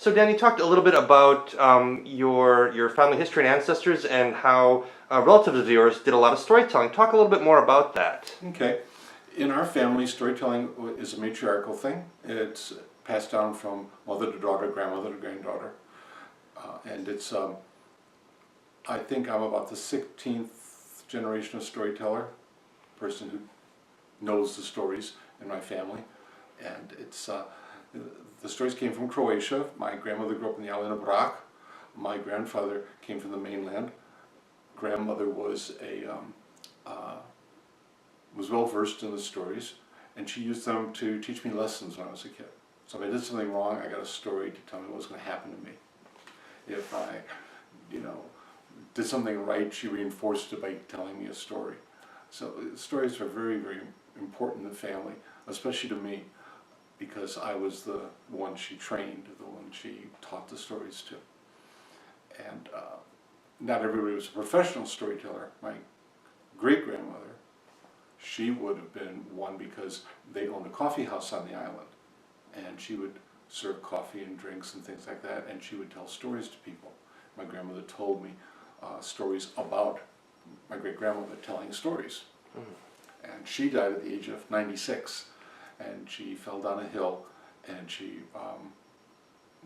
So Dan, you talked a little bit about your family history and ancestors and how relatives of yours did a lot of storytelling. Talk a little bit more about that. Okay. In our family, storytelling is a matriarchal thing. It's passed down from mother to daughter, grandmother to granddaughter. And it's, I think I'm about the 16th generation of storyteller, person who knows the stories in my family. And it's, the stories came from Croatia. My grandmother grew up in the island of Brac. My grandfather came from the mainland. Grandmother was was well versed in the stories, and she used them to teach me lessons when I was a kid. So if I did something wrong, I got a story to tell me what was going to happen to me. If I, did something right, she reinforced it by telling me a story. So stories are very, very important in the family, especially to me, because I was the one she trained, the one she taught the stories to. And not everybody was a professional storyteller. My great-grandmother, she would have been one because they owned a coffee house on the island, and she would serve coffee and drinks and things like that, and she would tell stories to people. My grandmother told me stories about my great-grandmother telling stories. Mm-hmm. And she died at the age of 96, and she fell down a hill, and she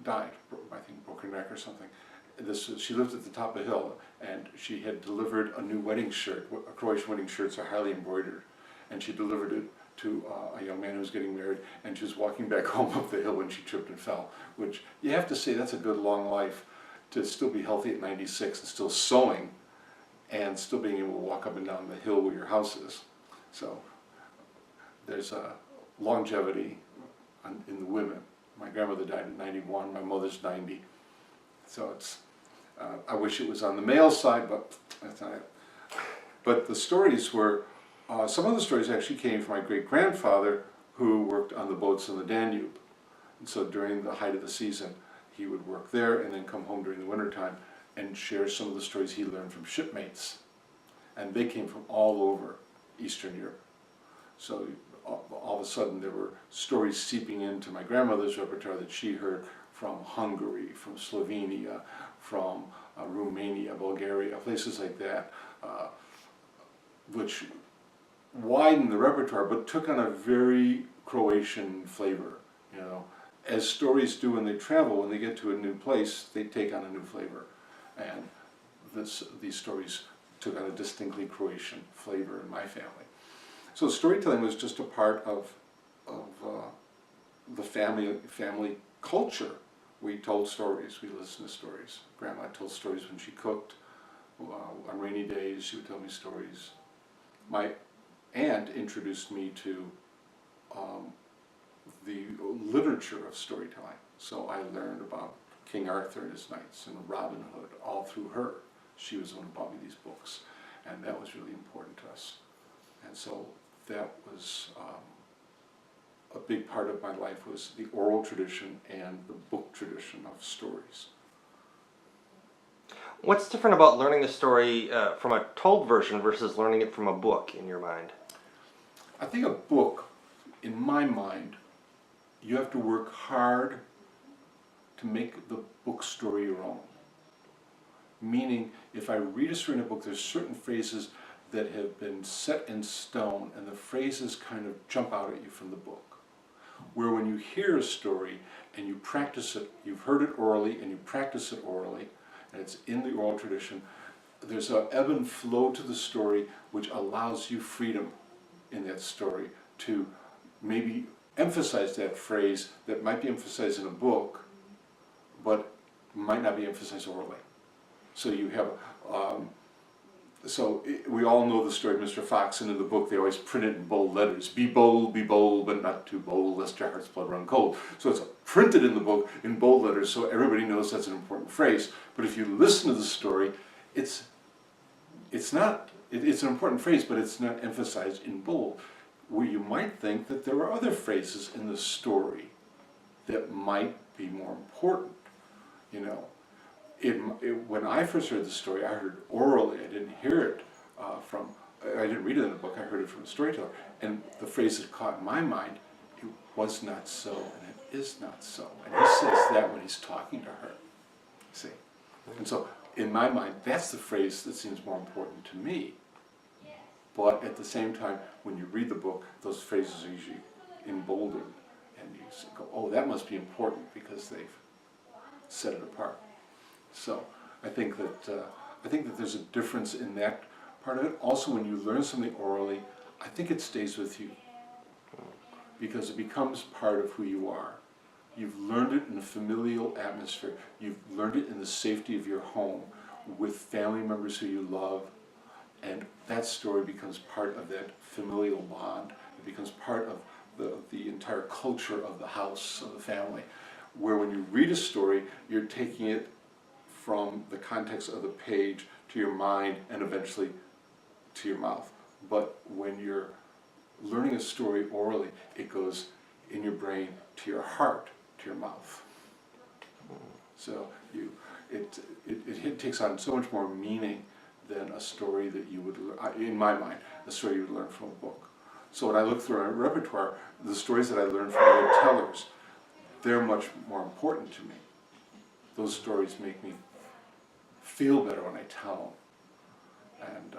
died. I think broke her neck or something. She lived at the top of the hill, and she had delivered a new wedding shirt. Croatian wedding shirts are highly embroidered, and she delivered it to a young man who was getting married, and she was walking back home up the hill when she tripped and fell, which you have to say that's a good long life, to still be healthy at 96 and still sewing and still being able to walk up and down the hill where your house is. So there's a longevity in the women. My grandmother died at 91, my mother's 90. So it's, I wish it was on the male side, but that's not it. But the stories were, some of the stories actually came from my great-grandfather, who worked on the boats on the Danube. And so during the height of the season, he would work there and then come home during the wintertime and share some of the stories he learned from shipmates. And they came from all over Eastern Europe. So all of a sudden there were stories seeping into my grandmother's repertoire that she heard from Hungary, from Slovenia, from Romania, Bulgaria, places like that, which widened the repertoire but took on a very Croatian flavor. As stories do when they travel, when they get to a new place, they take on a new flavor. And these stories took on a distinctly Croatian flavor in my family. So storytelling was just a part of the family culture. We told stories, we listened to stories. Grandma told stories when she cooked. On rainy days, she would tell me stories. My aunt introduced me to the literature of storytelling. So I learned about King Arthur and his knights and Robin Hood all through her. She was the one who bought me these books, and that was really important to us. And so that was a big part of my life, was the oral tradition and the book tradition of stories. What's different about learning a story from a told version versus learning it from a book in your mind? I think a book, in my mind, you have to work hard to make the book story your own. Meaning, if I read a story in a book, there's certain phrases that have been set in stone, and the phrases kind of jump out at you from the book. Where when you hear a story and you practice it, you've heard it orally and you practice it orally, and it's in the oral tradition, there's an ebb and flow to the story which allows you freedom in that story to maybe emphasize that phrase that might be emphasized in a book, but might not be emphasized orally. So you have, we all know the story of Mr. Fox, and in the book they always print it in bold letters. Be bold, but not too bold, lest your heart's blood run cold. So it's printed in the book in bold letters, so everybody knows that's an important phrase. But if you listen to the story, it's an important phrase, but it's not emphasized in bold. Where you might think that there are other phrases in the story that might be more important. When I first heard the story, I heard orally. I didn't hear it I didn't read it in the book. I heard it from a storyteller, and the phrase that caught my mind, it was not so, and it is not so. And he says that when he's talking to her. See? And so, in my mind, that's the phrase that seems more important to me. But at the same time, when you read the book, those phrases are usually emboldened. And you go, oh, that must be important because they've set it apart. So, I think that there's a difference in that part of it. Also, when you learn something orally, I think it stays with you because it becomes part of who you are. You've learned it in a familial atmosphere. You've learned it in the safety of your home with family members who you love, and that story becomes part of that familial bond. It becomes part of the entire culture of the house, of the family, where when you read a story, you're taking it from the context of the page to your mind and eventually to your mouth. But when you're learning a story orally, it goes in your brain to your heart, to your mouth. So it takes on so much more meaning than a story that you would, in my mind, a story you would learn from a book. So when I look through our repertoire, the stories that I learned from other tellers, they're much more important to me. Those stories make me feel better when I tell them. And,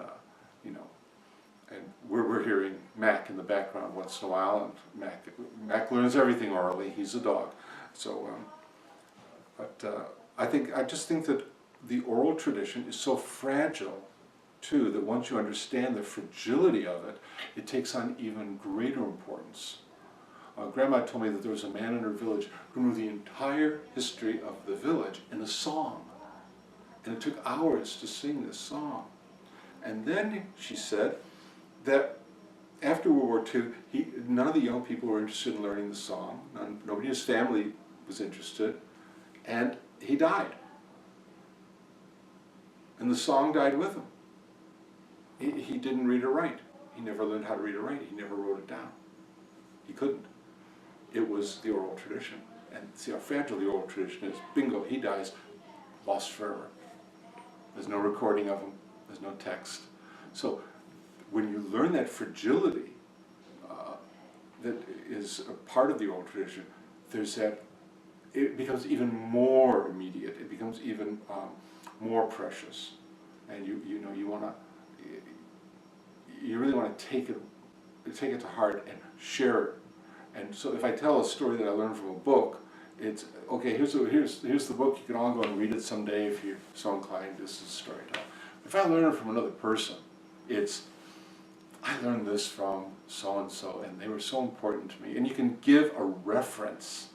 and we're hearing Mac in the background once in a while, and Mac learns everything orally. He's a dog. So, I just think that the oral tradition is so fragile, too, that once you understand the fragility of it, it takes on even greater importance. Grandma told me that there was a man in her village who knew the entire history of the village in a song. And it took hours to sing this song. And then she said that after World War II, none of the young people were interested in learning the song. Nobody in his family was interested. And he died. And the song died with him. He didn't read or write. He never learned how to read or write. He never wrote it down. He couldn't. It was the oral tradition. And see how fragile the oral tradition is. Bingo, he dies, lost forever. There's no recording of him. There's no text. So when you learn that fragility that is a part of the oral tradition, there's that, it becomes even more immediate. It becomes even more precious. And you really want to take it to heart and share it. And so if I tell a story that I learned from a book, it's, okay, here's the book, you can all go and read it someday if you're so inclined. This is Storyteller. If I learn it from another person, it's, I learned this from so-and-so, and they were so important to me. And you can give a reference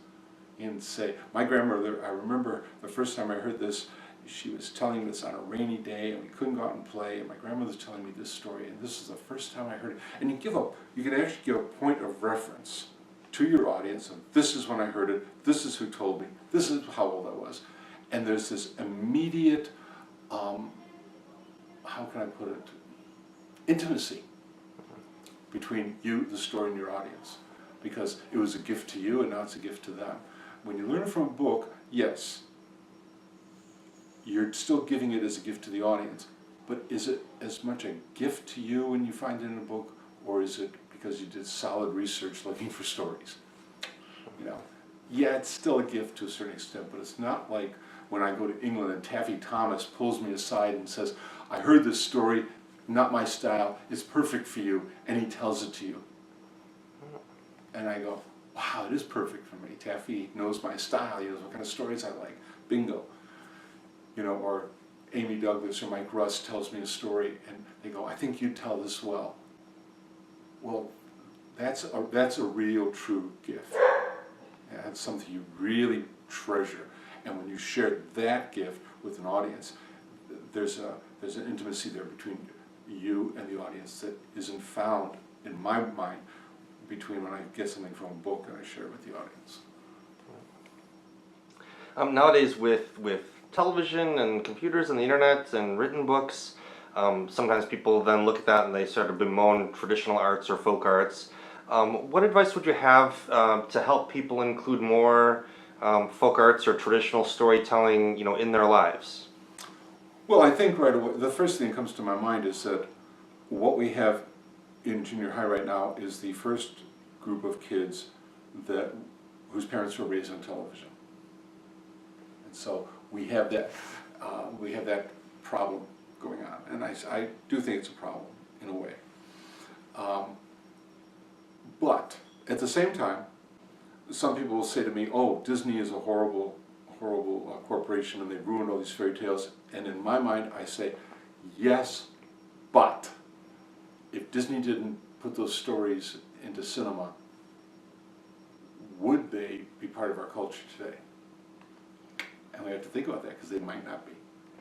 and say, my grandmother, I remember the first time I heard this, she was telling this on a rainy day, and we couldn't go out and play, and my grandmother's telling me this story, and this is the first time I heard it. And you can actually give a point of reference to your audience, and this is when I heard it, this is who told me, this is how old I was. And there's this immediate, how can I put it, intimacy between you, the story, and your audience. Because it was a gift to you, and now it's a gift to them. When you learn it from a book, yes, you're still giving it as a gift to the audience, but is it as much a gift to you when you find it in a book, or is it because you did solid research looking for stories? Yeah, it's still a gift to a certain extent, but it's not like when I go to England and Taffy Thomas pulls me aside and says, I heard this story, not my style, it's perfect for you, and he tells it to you. And I go, wow, it is perfect for me. Taffy knows my style, he knows what kind of stories I like. Bingo. Or Amy Douglas or Mike Russ tells me a story, and they go, I think you tell this well. Well, that's a real, true gift. And that's something you really treasure. And when you share that gift with an audience, there's an intimacy there between you and the audience that isn't found, in my mind, between when I get something from a book and I share it with the audience. Nowadays, with television and computers and the internet and written books, sometimes people then look at that and they sort of bemoan traditional arts or folk arts. What advice would you have to help people include more folk arts or traditional storytelling, in their lives? Well, I think right away, the first thing that comes to my mind is that what we have in junior high right now is the first group of kids that whose parents were raised on television. And so we have that problem going on, and I do think it's a problem in a way. But at the same time, some people will say to me, "Oh, Disney is a horrible corporation, and they ruined all these fairy tales." And in my mind, I say, yes, but if Disney didn't put those stories into cinema, would they be part of our culture today? And we have to think about that, because they might not be.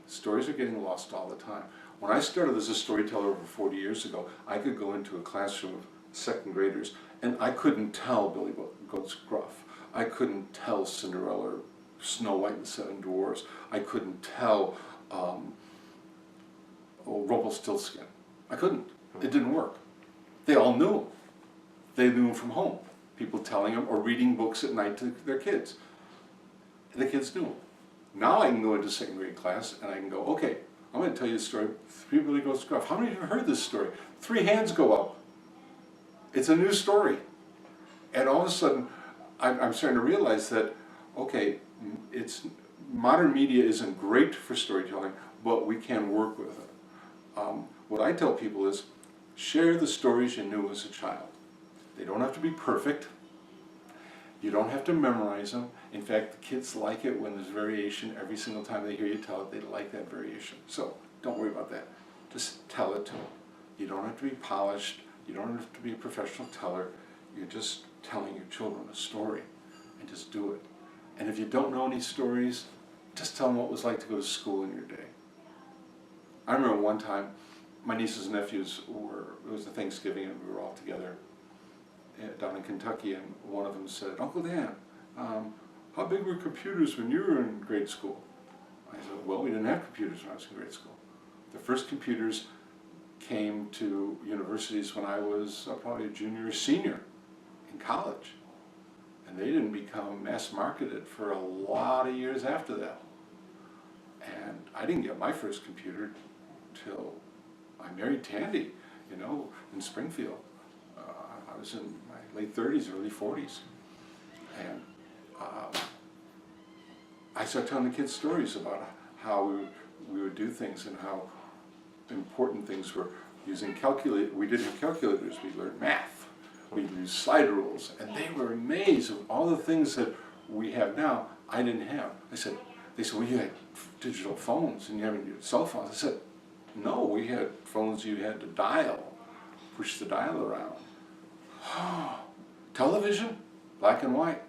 Stories are getting lost all the time. When I started as a storyteller over 40 years ago, I could go into a classroom of second graders, and I couldn't tell Billy Goat's Gruff. I couldn't tell Cinderella or Snow White and the Seven Dwarfs. I couldn't tell Rumpelstiltskin. I couldn't. It didn't work. They all knew them. They knew them from home. People telling them or reading books at night to their kids. The kids knew them. Now I can go into second grade class and I can go, okay, I'm going to tell you the story, Three Billy Goat's Gruff. How many of you have heard this story? 3 hands go up. It's a new story. And all of a sudden, I'm starting to realize that, okay, modern media isn't great for storytelling, but we can work with it. What I tell people is, share the stories you knew as a child. They don't have to be perfect. You don't have to memorize them. In fact, the kids like it when there's variation. Every single time they hear you tell it, they like that variation. So don't worry about that. Just tell it to them. You don't have to be polished. You don't have to be a professional teller. You're just telling your children a story, and just do it. And if you don't know any stories, just tell them what it was like to go to school in your day. I remember one time, my nieces and nephews it was a Thanksgiving, and we were all together down in Kentucky, and one of them said, "Uncle Dan, how big were computers when you were in grade school?" I said, "Well, we didn't have computers when I was in grade school. The first computers came to universities when I was probably a junior or senior in college. And they didn't become mass marketed for a lot of years after that. And I didn't get my first computer till I married Tandy, in Springfield. I was in my late 30s, early 40s. And I started telling the kids stories about how we would do things and how important things were. Using we didn't have calculators, we learned math. We used slide rules, and they were amazed of all the things that we have now. I didn't have. They said, well, you had digital phones and you have cell phones. I said, no, we had phones you had to push the dial around. Television? Black and white.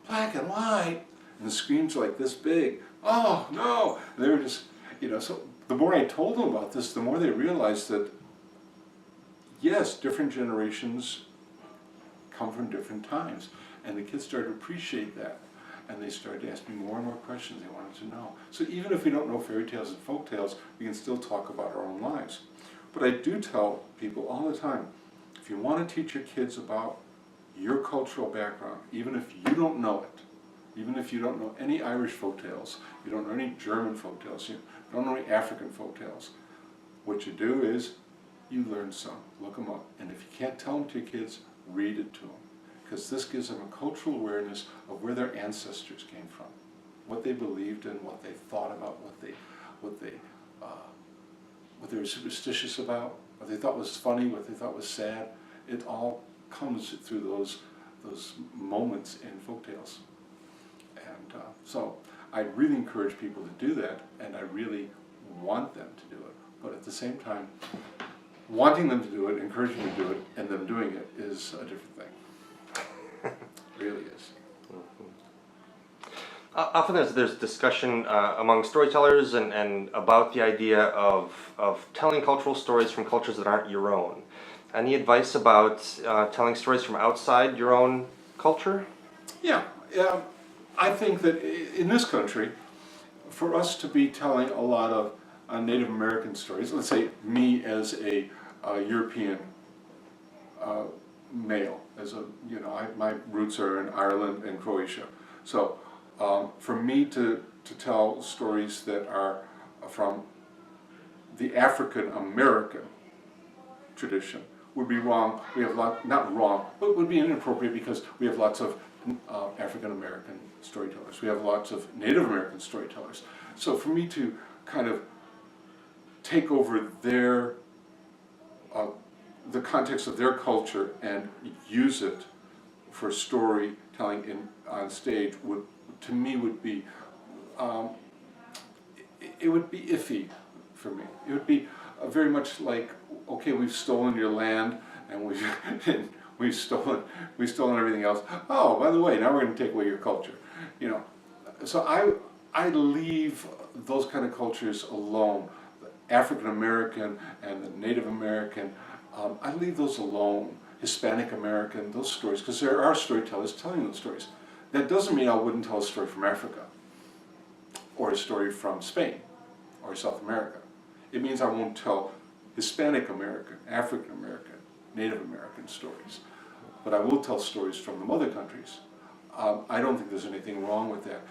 Black and white? And the screens were like this big. Oh, no. And they were just, so the more I told them about this, the more they realized that, yes, different generations come from different times. And the kids started to appreciate that. And they started to ask me more and more questions they wanted to know. So even if we don't know fairy tales and folk tales, we can still talk about our own lives. But I do tell people all the time, if you want to teach your kids about your cultural background, even if you don't know it, even if you don't know any Irish folk tales, you don't know any German folk tales, you don't know any African folk tales, what you do is you learn some, look them up. And if you can't tell them to your kids, read it to them. Because this gives them a cultural awareness of where their ancestors came from, what they believed in, what they thought about, what they were superstitious about, what they thought was funny, what they thought was sad. It all comes through those moments in folktales. And so I really encourage people to do that, and I really want them to do it. But at the same time, wanting them to do it, encouraging them to do it, and them doing it is a different thing. Really is. Often there's discussion among storytellers and about the idea of telling cultural stories from cultures that aren't your own. Any advice about telling stories from outside your own culture? Yeah. I think that in this country, for us to be telling a lot of Native American stories, let's say me as a European male, my roots are in Ireland and Croatia. So for me to tell stories that are from the African American tradition would be wrong. We have not wrong, but would be inappropriate because we have lots of African American storytellers. We have lots of Native American storytellers. So for me to kind of take over their the context of their culture and use it for storytelling on stage would, to me, would be it would be iffy for me. It would be very much like, okay, we've stolen your land and we've stolen everything else. Oh, by the way, now we're going to take away your culture. You know, so I leave those kind of cultures alone. The African American and the Native American, I leave those alone. Hispanic American, those stories, because there are storytellers telling those stories. That doesn't mean I wouldn't tell a story from Africa, or a story from Spain, or South America. It means I won't tell Hispanic American, African American, Native American stories. But I will tell stories from the mother countries. I don't think there's anything wrong with that.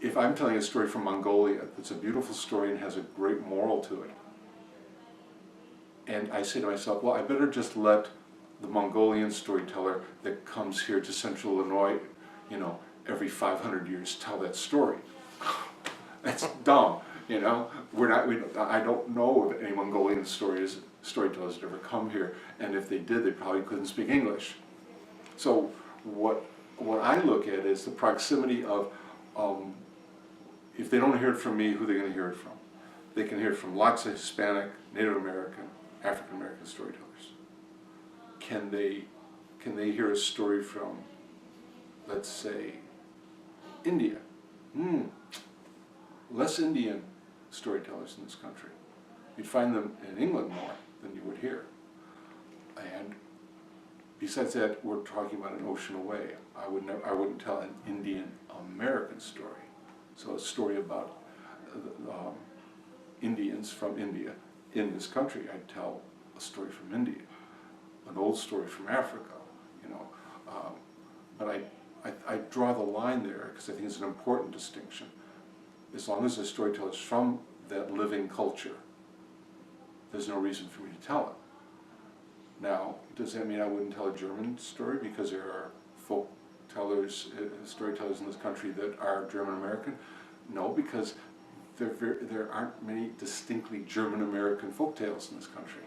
If I'm telling a story from Mongolia, it's a beautiful story and has a great moral to it, and I say to myself, well, I better just let the Mongolian storyteller that comes here to Central Illinois, you know, every 500 years tell that story. That's dumb, you know. I don't know of any Mongolian storytellers that ever come here, and if they did, they probably couldn't speak English. So what I look at is the proximity of, if they don't hear it from me, who are they going to hear it from? They can hear it from lots of Hispanic, Native American, African American storytellers. Can they hear a story from, let's say, India? Less Indian storytellers in this country. You'd find them in England more than you would here. And besides that, we're talking about an ocean away. I wouldn't tell an Indian American story. So a story about Indians from India in this country, I'd tell a story from India, an old story from Africa, you know. But I draw the line there because I think it's an important distinction. As long as the storyteller is from that living culture, there's no reason for me to tell it. Now, does that mean I wouldn't tell a German story because there are folk tellers, storytellers in this country that are German American? No, because there aren't many distinctly German American folk tales in this country.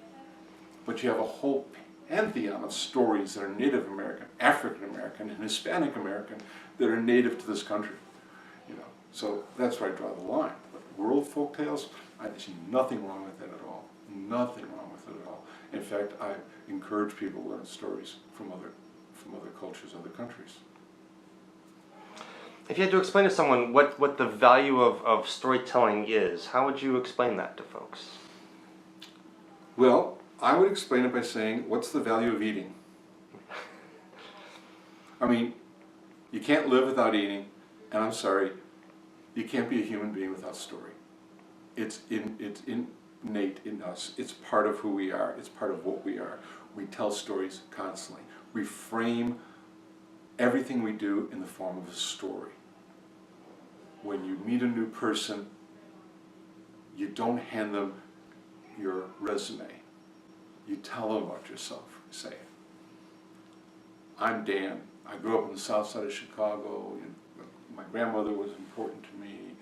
But you have a whole pantheon of stories that are Native American, African American, and Hispanic American that are native to this country. You know, so that's where I draw the line. But world folk tales, I see nothing wrong with that at all. Nothing wrong with it at all. In fact, I encourage people to learn stories from other cultures, other countries. If you had to explain to someone what the value of storytelling is, how would you explain that to folks? Well, I would explain it by saying, what's the value of eating? I mean, you can't live without eating, and I'm sorry, you can't be a human being without story. It's innate in us. It's part of who we are. It's part of what we are. We tell stories constantly. We frame everything we do in the form of a story. When you meet a new person, you don't hand them your resume. You tell them about yourself. You say, I'm Dan. I grew up on the south side of Chicago. My grandmother was important to me,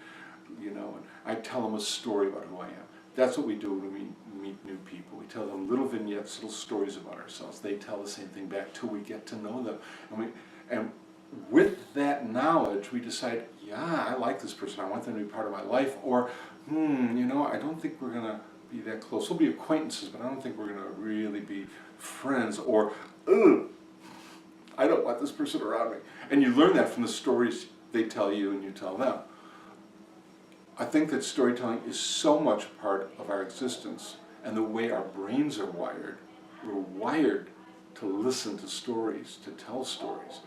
you know, and I tell them a story about who I am. That's what we do when we meet new people. We tell them little vignettes, little stories about ourselves. They tell the same thing back till we get to know them. And with that knowledge, we decide, yeah, I like this person. I want them to be part of my life. Or, you know, I don't think we're going to be that close. We'll be acquaintances, but I don't think we're going to really be friends. Or, I don't want this person around me. And you learn that from the stories they tell you and you tell them. I think that storytelling is so much a part of our existence, and the way our brains are wired. We're wired to listen to stories, to tell stories,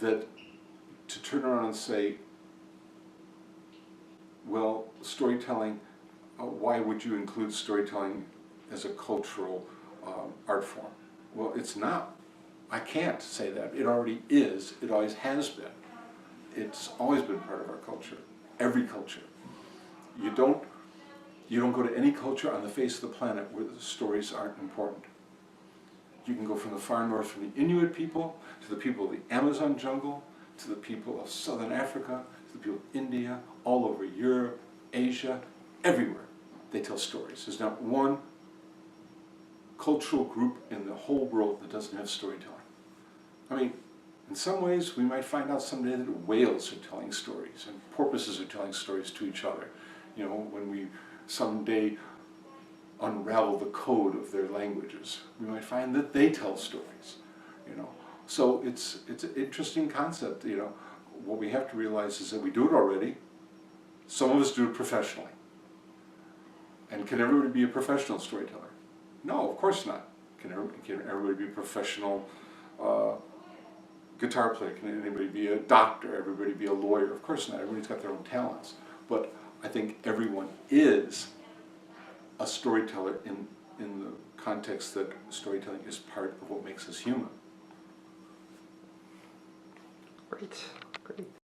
that to turn around and say, well, storytelling, why would you include storytelling as a cultural art form? Well, it's not. I can't say that. It already is. It always has been. It's always been part of our culture. Every culture. You don't go to any culture on the face of the planet where the stories aren't important. You can go from the far north, from the Inuit people, to the people of the Amazon jungle, to the people of Southern Africa, to the people of India, all over Europe, Asia, everywhere. They tell stories. There's not one cultural group in the whole world that doesn't have storytelling. I mean, in some ways, we might find out someday that whales are telling stories and porpoises are telling stories to each other. You know, when we someday unravel the code of their languages, we might find that they tell stories. You know, so it's an interesting concept. You know, what we have to realize is that we do it already. Some of us do it professionally. And can everybody be a professional storyteller? No, of course not. Can everybody be a professional guitar player? Can anybody be a doctor? Everybody be a lawyer? Of course not. Everybody's got their own talents. But I think everyone is a storyteller in the context that storytelling is part of what makes us human. Great, great.